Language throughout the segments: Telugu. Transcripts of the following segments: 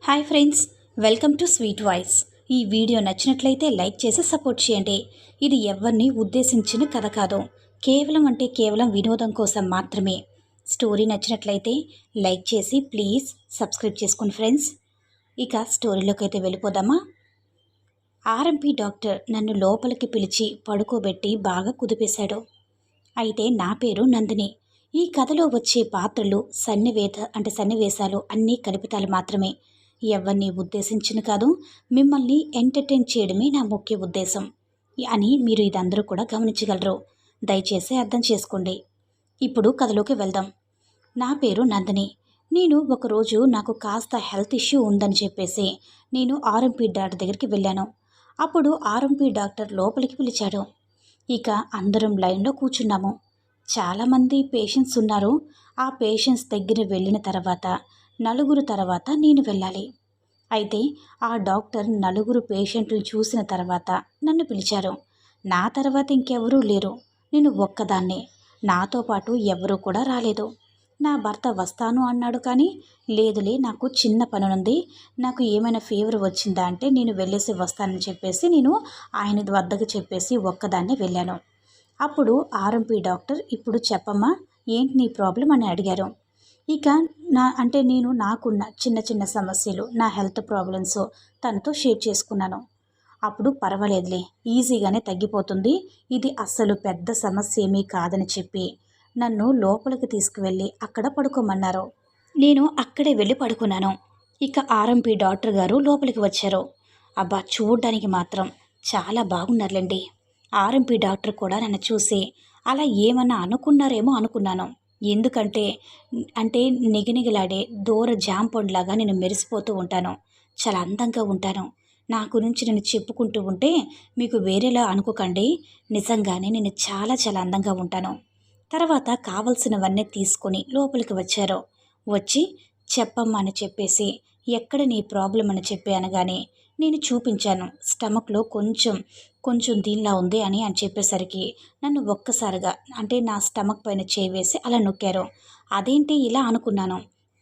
Hi friends, welcome to sweet voice. ఈ వీడియో నచ్చినట్లయితే లైక్ చేసి సపోర్ట్ చేయండి. ఇది ఎవరిని ఉద్దేశించిన కథ కాదు, కేవలం వినోదం కోసం మాత్రమే. స్టోరీ నచ్చినట్లయితే లైక్ చేసి ప్లీజ్ సబ్స్క్రైబ్ చేసుకోండి ఫ్రెండ్స్. ఇక స్టోరీలోకి అయితే వెళ్ళిపోదామా. ఆర్ఎంపీ డాక్టర్ నన్ను లోపలికి పిలిచి పడుకోబెట్టి బాగా కుదిపేశాడు. అయితే నా పేరు నందిని. ఈ కథలో వచ్చే పాత్రలు సన్నివేశాలు అన్నీ కల్పితాలు మాత్రమే. ఎవరిని ఉద్దేశించిన కాదు, మిమ్మల్ని ఎంటర్టైన్ చేయడమే నా ముఖ్య ఉద్దేశం అని మీరు ఇదందరూ కూడా గమనించగలరు. దయచేసి అర్థం చేసుకోండి. ఇప్పుడు కథలోకి వెళ్దాం. నా పేరు నందిని. నేను ఒకరోజు నాకు కాస్త హెల్త్ ఇష్యూ ఉందని చెప్పేసి నేను ఆర్ఎంపీ డాక్టర్ దగ్గరికి వెళ్ళాను. అప్పుడు ఆర్ఎంపీ డాక్టర్ లోపలికి పిలిచాడు. ఇక అందరం లైన్లో కూర్చున్నాము. చాలామంది పేషెంట్స్ ఉన్నారు. ఆ పేషెంట్స్ దగ్గర వెళ్ళిన తర్వాత నలుగురు తర్వాత నేను వెళ్ళాలి. అయితే ఆ డాక్టర్ నలుగురు పేషెంట్లు చూసిన తర్వాత నన్ను పిలిచారు. నా తర్వాత ఇంకెవరూ లేరు, నేను ఒక్కదాన్నే. నాతో పాటు ఎవరూ కూడా రాలేదు. నా భర్త వస్తాను అన్నాడు, కానీ లేదులే, నాకు చిన్న పనుంది, నాకు ఏమైనా ఫీవర్ వచ్చిందా అంటే నేను వెళ్ళేసి వస్తానని చెప్పేసి నేను ఆయన వద్దకు చెప్పేసి ఒక్కదాన్నే వెళ్ళాను. అప్పుడు ఆర్ఎంపీ డాక్టర్, ఇప్పుడు చెప్పమ్మా, ఏంటి నీ ప్రాబ్లం అని అడిగారు. ఇక నేను నాకున్న చిన్న చిన్న సమస్యలు, నా హెల్త్ ప్రాబ్లమ్స్ తనతో షేర్ చేసుకున్నాను. అప్పుడు పర్వాలేదులే, ఈజీగానే తగ్గిపోతుంది, ఇది అస్సలు పెద్ద సమస్య ఏమీ కాదని చెప్పి నన్ను లోపలికి తీసుకువెళ్ళి అక్కడ పడుకోమన్నారు. నేను అక్కడే వెళ్ళి పడుకున్నాను. ఇక ఆర్ఎంపీ డాక్టర్ గారు లోపలికి వచ్చారు. అబ్బా, చూడడానికి మాత్రం చాలా బాగున్నారులేండి. ఆర్ఎంపీ డాక్టర్ కూడా నన్ను చూసి అలా ఏమన్నా అనుకున్నారేమో అనుకున్నాను. ఎందుకంటే నిగనిగలాడే దూర జాంపండ్లాగా నేను మెరిసిపోతూ ఉంటాను, చాలా అందంగా ఉంటాను. నా గురించి నేను చెప్పుకుంటూ ఉంటే మీకు వేరేలా అనుకోకండి, నిజంగానే నేను చాలా చాలా అందంగా ఉంటాను. తర్వాత కావలసినవన్నీ తీసుకొని లోపలికి వచ్చారు. వచ్చి చెప్పమ్మా అని చెప్పేసి ఎక్కడ నీ ప్రాబ్లం అని చెప్పి అనగానే నేను చూపించాను. స్టమక్లో కొంచెం దీనిలా ఉంది అని చెప్పేసరికి నన్ను ఒక్కసారిగా నా స్టమక్ పైన చేవేసి అలా నొక్కారు. అదేంటి ఇలా అనుకున్నాను,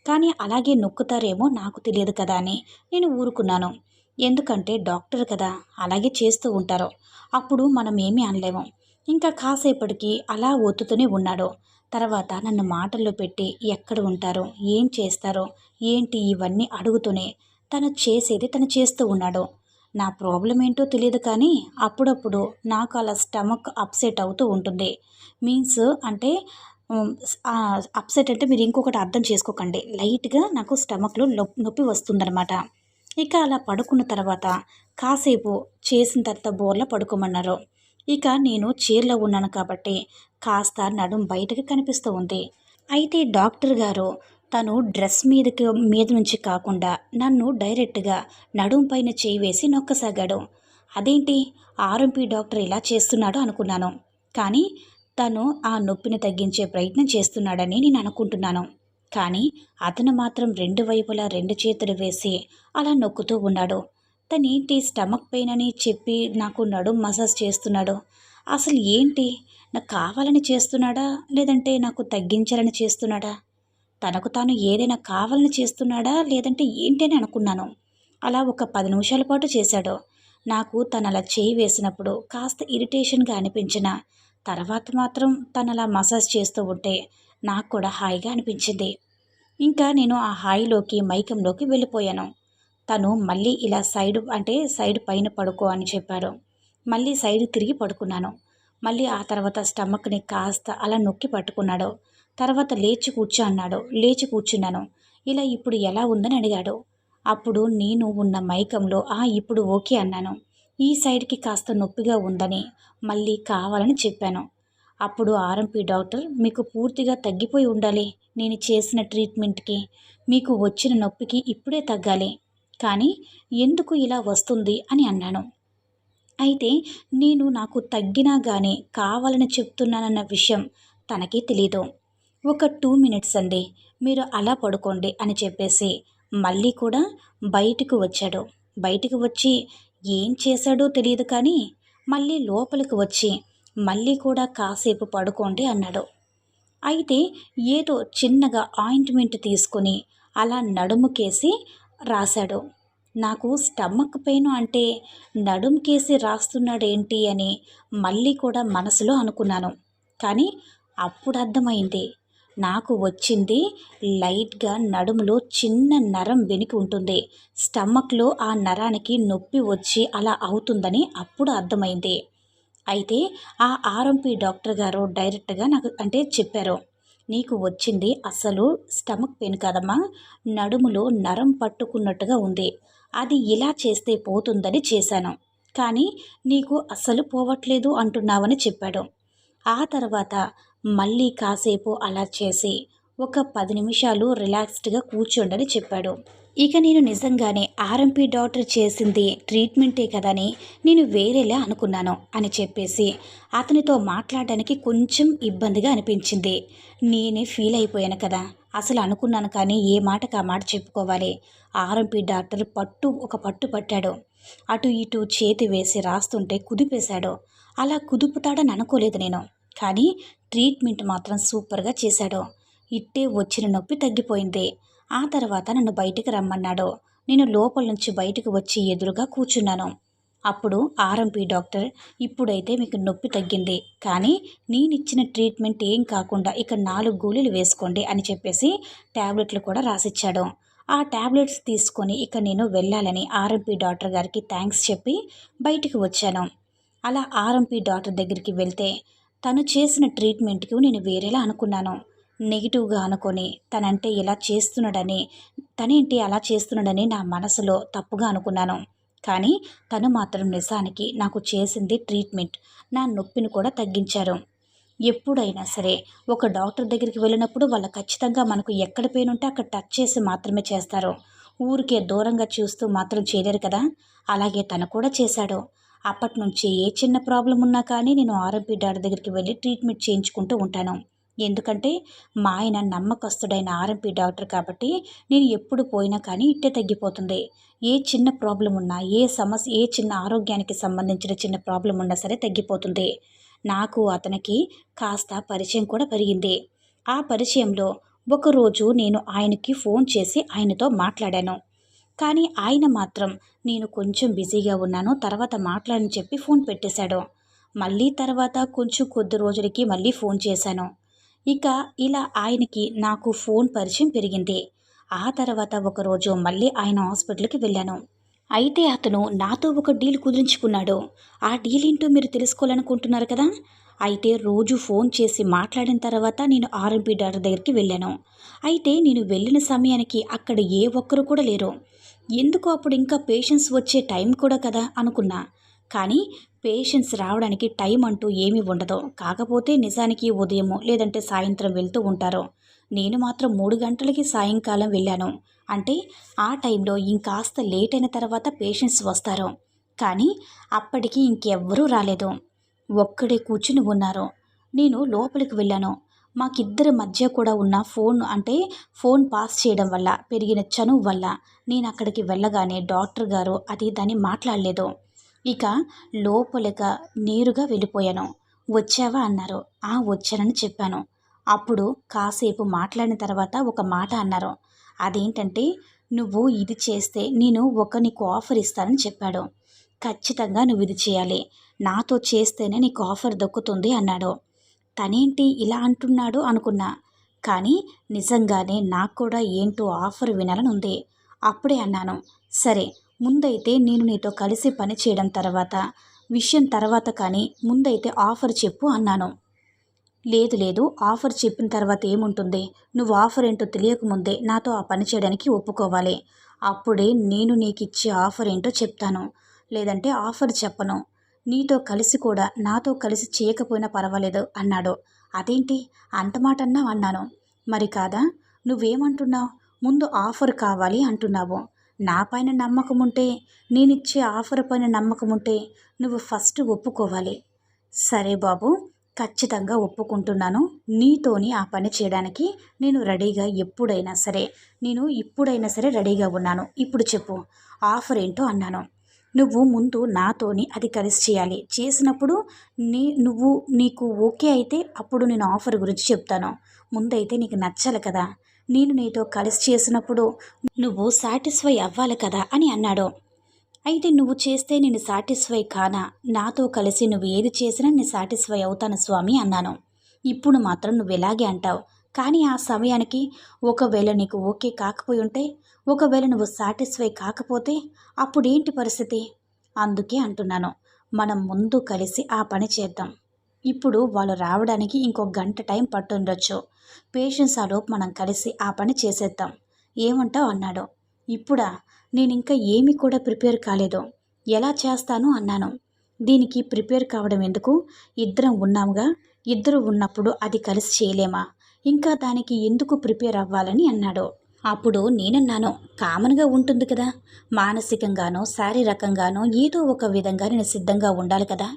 కానీ అలాగే నొక్కుతారేమో నాకు తెలియదు కదా అని నేను ఊరుకున్నాను. ఎందుకంటే డాక్టర్ కదా, అలాగే చేస్తూ ఉంటారు, అప్పుడు మనం ఏమీ అనలేము. ఇంకా కాసేపటికి అలా ఒత్తుతూనే ఉన్నాడు. తర్వాత నన్ను మాటల్లో పెట్టి ఎక్కడ ఉంటారో, ఏం చేస్తారో, ఏంటి ఇవన్నీ అడుగుతూనే తను చేసేది తను చేస్తూ ఉన్నాడు. నా ప్రాబ్లం ఏంటో తెలియదు, కానీ అప్పుడప్పుడు నాకు అలా స్టమక్ అప్సెట్ అవుతూ ఉంటుంది. మీన్స్ అప్సెట్ అంటే మీరు ఇంకొకటి అర్థం చేసుకోకండి, లైట్గా నాకు స్టమక్లో నొప్పి వస్తుందన్నమాట. ఇక అలా పడుకున్న తర్వాత కాసేపు చేసిన తర్వాత బోర్లా పడుకోమన్నారు. ఇక నేను చైర్లో ఉన్నాను కాబట్టి కాస్త నడుం బయటకు కనిపిస్తూ ఉంది. అయితే డాక్టర్ గారు తను డ్రెస్ మీద నుంచి కాకుండా నన్ను డైరెక్ట్గా నడుం పైన చేయి వేసి నొక్కసాగాడు. అదేంటి ఆర్ఎంపీ డాక్టర్ ఇలా చేస్తున్నాడు అనుకున్నాను, కానీ తను ఆ నొప్పిని తగ్గించే ప్రయత్నం చేస్తున్నాడని నేను అనుకుంటున్నాను. కానీ అతను మాత్రం రెండు వైపులా రెండు చేతులు వేసి అలా నొక్కుతూ ఉన్నాడు. తనేంటి స్టమక్ పెయిన్ అని చెప్పి నాకు నడుం మసాజ్ చేస్తున్నాడు. అసలు ఏంటి, నాకు కావాలని చేస్తున్నాడా లేదంటే నాకు తగ్గించాలని చేస్తున్నాడా? తనకు తాను ఏదైనా కావాలని చేస్తున్నాడా లేదంటే ఏంటి అని అనుకున్నాను. అలా ఒక 10 నిమిషాల పాటు చేశాడు. నాకు తను అలా చేయి వేసినప్పుడు కాస్త ఇరిటేషన్గా అనిపించిన తర్వాత మాత్రం తను అలా మసాజ్ చేస్తూ ఉంటే నాకు కూడా హాయిగా అనిపించింది. ఇంకా నేను ఆ హాయిలోకి మైకంలోకి వెళ్ళిపోయాను. తను మళ్ళీ ఇలా సైడ్ పైన పడుకో అని చెప్పాడు. మళ్ళీ సైడ్ తిరిగి పడుకున్నాను. మళ్ళీ ఆ తర్వాత స్టమక్ని కాస్త అలా నొక్కి పట్టుకున్నాడు. తర్వాత లేచి కూర్చో అన్నాడు. లేచి కూర్చున్నాను. ఇలా ఇప్పుడు ఎలా ఉందని అడిగాడు. అప్పుడు నేను ఉన్న మైకంలో ఇప్పుడు ఓకే అన్నాను. ఈ సైడ్కి కాస్త నొప్పిగా ఉందని మళ్ళీ కావాలని చెప్పాను. అప్పుడు ఆర్ఎంపీ డాక్టర్, మీకు పూర్తిగా తగ్గిపోయి ఉండాలి, నేను చేసిన ట్రీట్మెంట్కి మీకు వచ్చిన నొప్పికి ఇప్పుడే తగ్గాలి, కానీ ఎందుకు ఇలా వస్తుంది అని అన్నాను. అయితే నాకు తగ్గినా కానీ కావాలని చెప్తున్నానన్న విషయం తనకి తెలీదు. ఒక 2 మినిట్స్ అండి, మీరు అలా పడుకోండి అని చెప్పేసి మళ్ళీ కూడా బయటకు వచ్చాడు. బయటికి వచ్చి ఏం చేశాడో తెలియదు, కానీ మళ్ళీ లోపలికి వచ్చి మళ్ళీ కూడా కాసేపు పడుకోండి అన్నాడు. అయితే ఏదో చిన్నగా ఆయింట్మెంట్ తీసుకొని అలా నడుముకేసి రాశాడు. నాకు స్టమక్ పెయిన్ అంటే నడుంకేసి రాస్తున్నాడేంటి అని మళ్ళీ కూడా మనసులో అనుకున్నాను. కానీ అప్పుడు అర్థమైంది. నాకు వచ్చింది లైట్‌గా నడుములో చిన్న నరం వెనికి ఉంటుంది. స్టమక్‌లో ఆ నరానికి నొప్పి వచ్చి అలా అవుతుందని అప్పుడు అర్థమైంది. అయితే ఆ ఆర్ఎంపీ డాక్టర్ గారు డైరెక్ట్‌గా నాకు చెప్పారు. "నీకు వచ్చింది అసలు స్టమక్ పెయిన్ కాదమ్మా. నడుములో నరం పట్టుకున్నట్టుగా ఉంది. అది ఇలా చేస్తే పోతుందని చేశాను. కానీ నీకు అస్సలు పోవట్లేదు అంటున్నావని" చెప్పాడు. ఆ తర్వాత మళ్ళీ కాసేపు అలా చేసి ఒక 10 నిమిషాలు రిలాక్స్డ్‌గా కూర్చోండని చెప్పాడు. ఇక నేను నిజంగానే ఆర్ఎంపీ డాక్టర్ చేసింది ట్రీట్మెంటే కదని నేను వేరేలా అనుకున్నాను అని చెప్పేసి అతనితో మాట్లాడడానికి కొంచెం ఇబ్బందిగా అనిపించింది. నేనే ఫీల్ అయిపోయాను కదా! అసలు అనుకున్నాను కానీ ఏ మాటకి ఆ మాట చెప్పుకోవాలి. ఆర్ఎంపీ డాక్టర్ ఒక పట్టు పట్టాడు. అటు ఇటు చేతి వేసి రాస్తుంటే కుదిపేశాడు. అలా కుదుపుతాడని అనుకోలేదు నేను. కానీ ట్రీట్మెంట్ మాత్రం సూపర్‌గా చేశాడు. ఇట్టే వచ్చిన నొప్పి తగ్గిపోయింది. ఆ తర్వాత నన్ను బయటికి రమ్మన్నాడు. నేను లోపల నుంచి బయటకు వచ్చి ఎదురుగా కూర్చున్నాను. అప్పుడు ఆర్ఎంపీ డాక్టర్, "ఇప్పుడైతే మీకు నొప్పి తగ్గింది. కానీ నేనిచ్చిన ట్రీట్మెంట్ ఏం కాకుండా ఇక 4 గోళీలు వేసుకోండి" అని చెప్పేసి టాబ్లెట్లు కూడా రాసిచ్చాడు. ఆ టాబ్లెట్స్ తీసుకొని ఇక నేను వెళ్ళాలని ఆర్ఎంపీ డాక్టర్ గారికి థాంక్స్ చెప్పి బయటికి వచ్చాను. అలా ఆర్ఎంపీ డాక్టర్ దగ్గరికి వెళ్తే తను చేసిన ట్రీట్మెంట్‌కి నేను వేరేలా అనుకున్నాను. నెగెటివ్‌గా అనుకొని తనంటే ఇలా చేస్తున్నాడని, తనేంటి అలా చేస్తున్నాడని నా మనసులో తప్పుగా అనుకున్నాను. కానీ తను మాత్రం నిజానికి నాకు చేసింది ట్రీట్మెంట్. నా నొప్పిని కూడా తగ్గించారు. ఎప్పుడైనా సరే ఒక డాక్టర్ దగ్గరికి వెళ్ళినప్పుడు వాళ్ళు ఖచ్చితంగా మనకు ఎక్కడ పెయిన్ ఉంటే అక్కడ టచ్ చేసి మాత్రమే చేస్తారు. ఊరికే దూరంగా చూస్తూ మాత్రం చేయలేరు కదా! అలాగే తను కూడా చేశాడు. అప్పటినుంచి ఏ చిన్న ప్రాబ్లమ్ ఉన్నా కానీ నేను ఆర్ఎంపీ డాక్టర్ దగ్గరికి వెళ్ళి ట్రీట్మెంట్ చేయించుకుంటూ ఉంటాను. ఎందుకంటే మా ఆయన నమ్మకస్తుడైన ఆర్ఎంపీ డాక్టర్ కాబట్టి నేను ఎప్పుడు పోయినా కానీ ఇట్టే తగ్గిపోతుంది. ఏ చిన్న ప్రాబ్లమ్ ఉన్నా, ఏ సమస్య, ఏ చిన్న ఆరోగ్యానికి సంబంధించిన చిన్న ప్రాబ్లమ్ ఉన్నా సరే తగ్గిపోతుంది. నాకు అతనికి కాస్త పరిచయం కూడా పెరిగింది. ఆ పరిచయంలో ఒకరోజు నేను ఆయనకి ఫోన్ చేసి ఆయనతో మాట్లాడాను. కానీ ఆయన మాత్రం నేను కొంచెం బిజీగా ఉన్నాను, తర్వాత మాట్లాడని చెప్పి ఫోన్ పెట్టేశాడు. మళ్ళీ తర్వాత కొద్ది రోజులకి మళ్ళీ ఫోన్ చేశాను. ఇక ఇలా ఆయనకి నాకు ఫోన్ పరిచయం పెరిగింది. ఆ తర్వాత ఒకరోజు మళ్ళీ ఆయన హాస్పిటల్‌కి వెళ్ళాను. అయితే అతను నాతో ఒక డీల్ కుదుర్చుకున్నాడు. ఆ డీల్ ఏంటో మీరు తెలుసుకోవాలనుకుంటున్నారు కదా! అయితే రోజు ఫోన్ చేసి మాట్లాడిన తర్వాత నేను ఆర్ఎంపీ డాక్టర్ దగ్గరికి వెళ్ళాను. అయితే నేను వెళ్ళిన సమయానికి అక్కడ ఏ ఒక్కరు కూడా లేరు. ఎందుకో అప్పుడు ఇంకా పేషెంట్స్ వచ్చే టైం కూడా కదా అనుకున్నా. కానీ పేషెంట్స్ రావడానికి టైం అంటూ ఏమీ ఉండదు. కాకపోతే నిజానికి ఉదయమో లేదంటే సాయంత్రం వెళ్తూ ఉంటారు. నేను మాత్రం 3 గంటలకి సాయంకాలం వెళ్ళాను. అంటే ఆ టైంలో ఇంకాస్త లేట్ అయిన తర్వాత పేషెంట్స్ వస్తారు. కానీ అప్పటికి ఇంకెవ్వరూ రాలేదు. ఒక్కడే కూర్చుని ఉన్నారు. నేను లోపలికి వెళ్ళాను. మాకిద్దరి మధ్య కూడా ఉన్న ఫోన్ పాస్ చేయడం వల్ల పెరిగిన చనువు వల్ల నేను అక్కడికి వెళ్ళగానే డాక్టర్ గారు అది దాన్ని మాట్లాడలేదు. ఇక లోపలికి నేరుగా వెళ్ళిపోయాను. "వచ్చావా?" అన్నారు. "ఆ! వచ్చానని" చెప్పాను. అప్పుడు కాసేపు మాట్లాడిన తర్వాత ఒక మాట అన్నారు. అదేంటంటే, "నువ్వు ఇది చేస్తే నేను నీకు ఆఫర్ ఇస్తానని" చెప్పాడు. "ఖచ్చితంగా నువ్వు ఇది చేయాలి. నాతో చేస్తేనే నీకు ఆఫర్ దక్కుతుంది" అన్నాడు. తనేంటి ఇలా అంటున్నాడు అనుకున్నా. కానీ నిజంగానే నాకు కూడా ఏంటో ఆఫర్ వినాలని ఉంది. అప్పుడే అన్నాను, "సరే, ముందైతే నేను నీతో కలిసి పని చేయడం విషయం తర్వాత కానీ ముందైతే ఆఫర్ చెప్పు" అన్నాను. "లేదు లేదు, ఆఫర్ చెప్పిన తర్వాత ఏముంటుంది? నువ్వు ఆఫర్ ఏంటో తెలియకముందే నాతో ఆ పని చేయడానికి ఒప్పుకోవాలి. అప్పుడే నేను నీకిచ్చే ఆఫర్ ఏంటో చెప్తాను. లేదంటే ఆఫర్ చెప్పను. నీతో కలిసి కూడా నాతో కలిసి చేయకపోయినా పర్వాలేదు" అన్నాడు. "అదేంటి అంత మాట అన్నావు" అన్నాను. "మరి కాదా? నువ్వేమంటున్నావు? ముందు ఆఫర్ కావాలి అంటున్నావు. నా పైన నమ్మకం ఉంటే, నేనిచ్చే ఆఫర్ పైన నమ్మకం ఉంటే నువ్వు ఫస్ట్ ఒప్పుకోవాలి." "సరే బాబు, ఖచ్చితంగా ఒప్పుకుంటున్నాను. నీతోని ఆ పని చేయడానికి నేను ఇప్పుడైనా సరే రెడీగా ఉన్నాను. ఇప్పుడు చెప్పు, ఆఫర్ ఏంటో" అన్నాను. "నువ్వు ముందు నాతోని అది కలిసి చేయాలి. చేసినప్పుడు నీకు ఓకే అయితే అప్పుడు నేను ఆఫర్ గురించి చెప్తాను. ముందైతే నీకు నచ్చాలి కదా! నేను నీతో కలిసి చేసినప్పుడు నువ్వు సాటిస్ఫై అవ్వాలి కదా అని అన్నాడు. అయితే నువ్వు చేస్తే నేను సాటిస్ఫై కానా? నాతో కలిసి నువ్వు ఏది చేసినా నేను సాటిస్ఫై అవుతాను స్వామి అన్నాను. ఇప్పుడు మాత్రం నువ్వు ఇలాగే అంటావు. కానీ ఆ సమయానికి ఒకవేళ నీకు ఓకే కాకపోయి ఉంటే, ఒకవేళ నువ్వు సాటిస్ఫై కాకపోతే అప్పుడేంటి పరిస్థితి? అందుకే అంటున్నాను, మనం ముందు కలిసి ఆ పని చేద్దాం. ఇప్పుడు వాళ్ళు రావడానికి ఇంకో గంట టైం పట్టుండొచ్చు. పేషెన్స్ ఆలోపు మనం కలిసి ఆ పని చేసేద్దాం. ఏమంటావు అన్నాడు. ఇప్పుడా? నేనింకా ఏమీ కూడా ప్రిపేర్ కాలేదు. ఎలా చేస్తాను అన్నాను. దీనికి ప్రిపేర్ కావడం ఎందుకు? ఇద్దరం ఉన్నాముగా. ఇద్దరు ఉన్నప్పుడు అది కలిసి చేయలేమా? ఇంకా దానికి ఎందుకు ప్రిపేర్ అవ్వాలని అన్నాడు. అప్పుడు నేనన్నాను, కామన్గా ఉంటుంది కదా, మానసికంగానో శారీరకంగానో ఏదో ఒక విధంగా నేను సిద్ధంగా ఉండాలి కదా.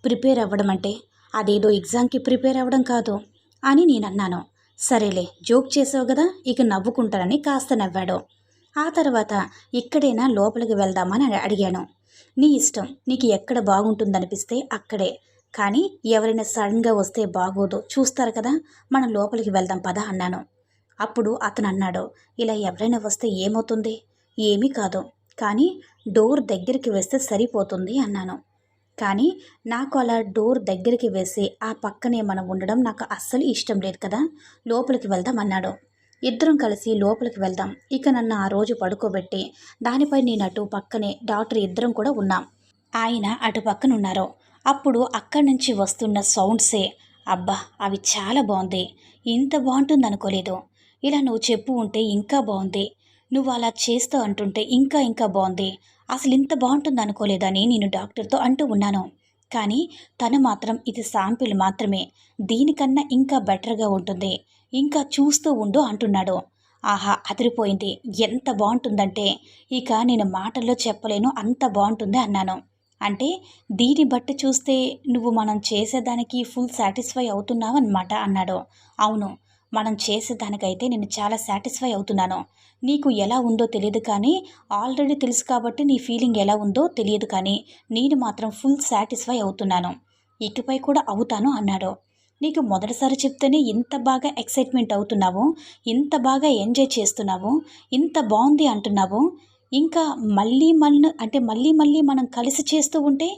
ప్రిపేర్ అవ్వడం అంటే అదేదో ఎగ్జామ్కి ప్రిపేర్ అవ్వడం కాదు అని నేనన్నాను. సరేలే, జోక్ చేసావు కదా, ఇక నవ్వుకుంటానని కాస్త నవ్వాడు. ఆ తర్వాత ఇక్కడైనా లోపలికి వెళ్దామని అడిగాను. నీ ఇష్టం, నీకు ఎక్కడ బాగుంటుందనిపిస్తే అక్కడే, కానీ ఎవరైనా సడన్గా వస్తే బాగోదు, చూస్తారు కదా, మనం లోపలికి వెళ్దాం పదా అన్నాను. అప్పుడు అతను అన్నాడు, ఇలా ఎవరైనా వస్తే ఏమవుతుంది? ఏమీ కాదు, కానీ డోర్ దగ్గరికి వేస్తే సరిపోతుంది అన్నాను. కానీ నాకు అలా డోర్ దగ్గరికి వేసి ఆ పక్కనే మనం ఉండడం నాకు అస్సలు ఇష్టం లేదు కదా, లోపలికి వెళ్దాం అన్నాడు. ఇద్దరం కలిసి లోపలికి వెళ్దాం. ఇక నన్ను ఆ రోజు పడుకోబెట్టి దానిపై నేను అటు పక్కనే డాక్టర్ ఇద్దరం కూడా ఉన్నాం. ఆయన అటు పక్కన ఉన్నారు. అప్పుడు అక్కడి నుంచి వస్తున్న సౌండ్సే, అబ్బా అవి చాలా బాగుంది, ఇంత బాగుంటుంది అనుకోలేదు. ఇలా నువ్వు చెప్పు ఉంటే ఇంకా బాగుంది, నువ్వు అలా చేస్తావు అంటుంటే ఇంకా ఇంకా బాగుంది, అసలు ఇంత బాగుంటుంది అనుకోలేదని నేను డాక్టర్తో అంటూ ఉన్నాను. కానీ తను మాత్రం ఇది శాంపిల్ మాత్రమే, దీనికన్నా ఇంకా బెటర్గా ఉంటుంది, ఇంకా చూస్తూ ఉండు అంటున్నాడు. ఆహా అదిరిపోయింది, ఎంత బాగుంటుందంటే ఇక నేను మాటల్లో చెప్పలేను, అంత బాగుంటుంది అన్నాను. అంటే దీన్ని బట్టి చూస్తే నువ్వు మనం చేసేదానికి ఫుల్ సాటిస్ఫై అవుతున్నావు అన్నమాట అన్నాడు. అవును, మనం చేసేదానికైతే నేను చాలా సాటిస్ఫై అవుతున్నాను. నీకు ఎలా ఉందో తెలియదు కానీ ఆల్రెడీ తెలుసు కాబట్టి నీ ఫీలింగ్ ఎలా ఉందో తెలియదు కానీ నేను మాత్రం ఫుల్ సాటిస్ఫై అవుతున్నాను, ఇకపై కూడా అవుతాను అన్నాడు. నీకు మొదటిసారి చెప్తేనే ఇంత బాగా ఎక్సైట్మెంట్ అవుతున్నావు, ఇంత బాగా ఎంజాయ్ చేస్తున్నావు, ఇంత బాగుంది అంటున్నావు, ఇంకా మళ్ళీ మళ్ళీ మనం కలిసి చేస్తూ ఉంటే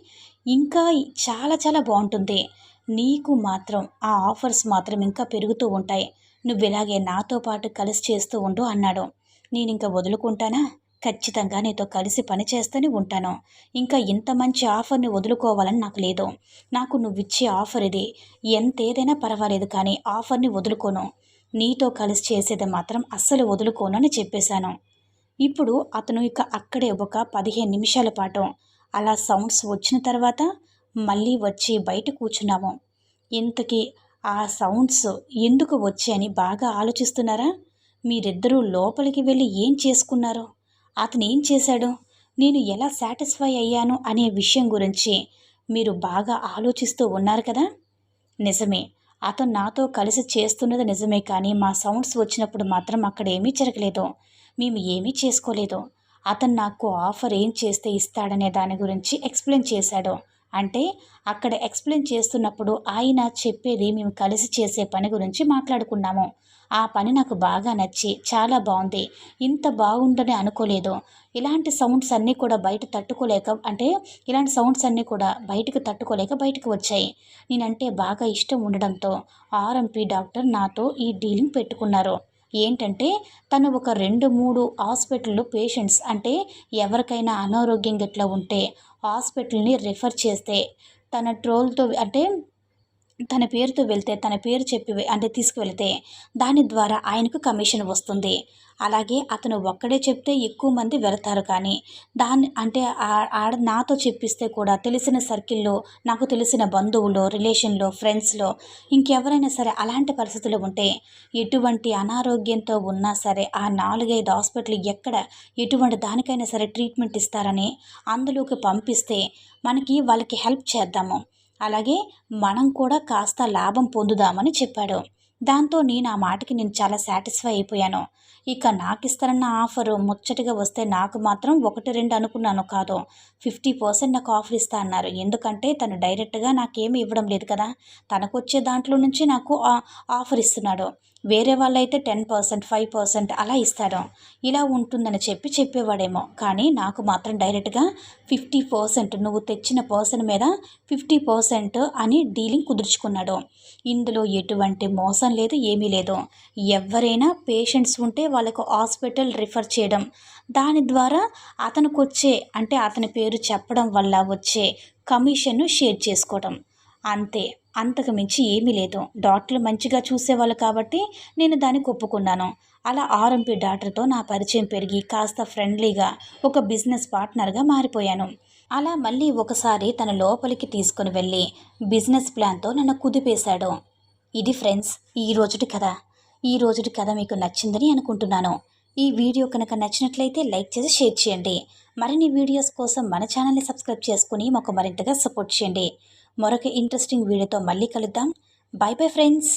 ఇంకా చాలా చాలా బాగుంటుంది. నీకు మాత్రం ఆ ఆఫర్స్ మాత్రం ఇంకా పెరుగుతూ ఉంటాయి. నువ్వు ఇలాగే నాతో పాటు కలిసి చేస్తూ ఉండు అన్నాడు. నేను ఇంకా వదులుకుంటానా? ఖచ్చితంగా నీతో కలిసి పని చేస్తూనే ఉంటాను. ఇంకా ఇంత మంచి ఆఫర్ని వదులుకోవాలని నాకు లేదు. నాకు నువ్విచ్చే ఆఫర్ ఇది, ఎంతేదైనా పర్వాలేదు కానీ ఆఫర్ని వదులుకోను. నీతో కలిసి చేసేది మాత్రం అస్సలు వదులుకోను అని చెప్పేశాను. ఇప్పుడు అతను ఇక అక్కడే ఒక 15 నిమిషాల పాటు అలా సౌండ్స్ వచ్చిన తర్వాత మళ్ళీ వచ్చి బయట కూర్చున్నాము. ఇంతకీ ఆ సౌండ్స్ ఎందుకు వచ్చాయని బాగా ఆలోచిస్తున్నారా? మీరిద్దరూ లోపలికి వెళ్ళి ఏం చేసుకున్నారు? అతను ఏం చేశాడు? నేను ఎలా సాటిస్ఫై అయ్యాను అనే విషయం గురించి మీరు బాగా ఆలోచిస్తూ ఉన్నారు కదా. నిజమే, అతను నాతో కలిసి చేస్తున్నది నిజమే, కానీ మా సౌండ్స్ వచ్చినప్పుడు మాత్రం అక్కడ ఏమీ జరగలేదు, మేము ఏమీ చేసుకోలేదు. అతను నాకు ఆఫర్ ఏం చేస్తే ఇస్తాడనే దాని గురించి ఎక్స్ప్లెయిన్ చేశాడు. అంటే అక్కడ ఎక్స్ప్లెయిన్ చేస్తున్నప్పుడు ఆయన చెప్పేది మేము కలిసి చేసే పని గురించి మాట్లాడుకున్నాము. ఆ పని నాకు బాగా నచ్చి చాలా బాగుంది, ఇంత బాగుందని అనుకోలేదు. ఇలాంటి సౌండ్స్ అన్నీ కూడా ఇలాంటి సౌండ్స్ అన్నీ కూడా బయటకు తట్టుకోలేక బయటకు వచ్చాయి. నేనంటే బాగా ఇష్టం ఉండడంతో ఆర్ఎంపీ డాక్టర్ నాతో ఈ డీలింగ్ పెట్టుకున్నారు. ఏంటంటే తను ఒక 2-3 హాస్పిటల్లో పేషెంట్స్ అంటే ఎవరికైనా అనారోగ్యం గిట్లా ఉంటే హాస్పిటల్ని రిఫర్ చేస్తే తన ట్రోల్తో అంటే తన పేరుతో వెళ్తే తన పేరు చెప్పి అంటే తీసుకువెళ్తే దాని ద్వారా ఆయనకు కమిషన్ వస్తుంది. అలాగే అతను ఒక్కడే చెప్తే ఎక్కువ మంది వెళతారు, కానీ దాన్ని అంటే ఆడ నాతో చెప్పిస్తే కూడా తెలిసిన సర్కిల్లో నాకు తెలిసిన బంధువులు, రిలేషన్లో, ఫ్రెండ్స్లో ఇంకెవరైనా సరే అలాంటి పరిస్థితులు ఉంటే ఎటువంటి అనారోగ్యంతో ఉన్నా సరే ఆ 4-5 హాస్పిటల్ ఎక్కడ ఎటువంటి దానికైనా సరే ట్రీట్మెంట్ ఇస్తారని అందులోకి పంపిస్తే వాళ్ళకి హెల్ప్ చేద్దాము, అలాగే మనం కూడా కాస్త లాభం పొందుదామని చెప్పాడు. దాంతో నేను ఆ మాటకి చాలా సాటిస్ఫై అయిపోయాను. ఇక నాకిస్తారన్న ఆఫరు ముచ్చటగా వస్తే నాకు మాత్రం 1, 2 అనుకున్నాను కాదు. 50% నాకు ఆఫర్ ఇస్తా అన్నారు. ఎందుకంటే తను డైరెక్ట్‌గా నాకేమి ఇవ్వడం లేదు కదా! తనకొచ్చే దాంట్లో నుంచి నాకు ఆఫర్ ఇస్తున్నాడు. వేరే వాళ్ళైతే 10%, 5% అలా ఇస్తాడు. ఇలా ఉంటుందని చెప్పేవాడేమో. కానీ నాకు మాత్రం డైరెక్ట్‌గా 50% నువ్వు తెచ్చిన పర్సన్ మీద 50% అని డీలింగ్ కుదుర్చుకున్నాడు. ఇందులో ఎటువంటి మోసం లేదు, ఏమీ లేదు. ఎవరైనా పేషెంట్స్ ఉంటే వాళ్ళకు హాస్పిటల్ రిఫర్ చేయడం, దాని ద్వారా అతనికొచ్చే అంటే అతని పేరు చెప్పడం వల్ల వచ్చే కమిషన్ను షేర్ చేసుకోవడం. అంతే. అంతకు మించి ఏమీ లేదు. డాక్టర్లు మంచిగా చూసేవాళ్ళు కాబట్టి నేను దానికి ఒప్పుకున్నాను. అలా ఆర్ఎంపీ డాక్టర్తో నా పరిచయం పెరిగి కాస్త ఫ్రెండ్లీగా ఒక బిజినెస్ పార్ట్నర్గా మారిపోయాను. అలా మళ్ళీ ఒకసారి తన లోపలికి తీసుకుని వెళ్ళి బిజినెస్ ప్లాన్తో నన్ను కుదిపేశాడు. ఇది ఫ్రెండ్స్ ఈ రోజుటి కథ మీకు నచ్చిందని అనుకుంటున్నాను. ఈ వీడియో కనుక నచ్చినట్లయితే లైక్ చేసి షేర్ చేయండి. మరిన్ని వీడియోస్ కోసం మన ఛానల్ని సబ్స్క్రైబ్ చేసుకుని మాకు మరింతగా సపోర్ట్ చేయండి. మరొక ఇంట్రెస్టింగ్ వీడియోతో మళ్ళీ కలుద్దాం. By bye friends.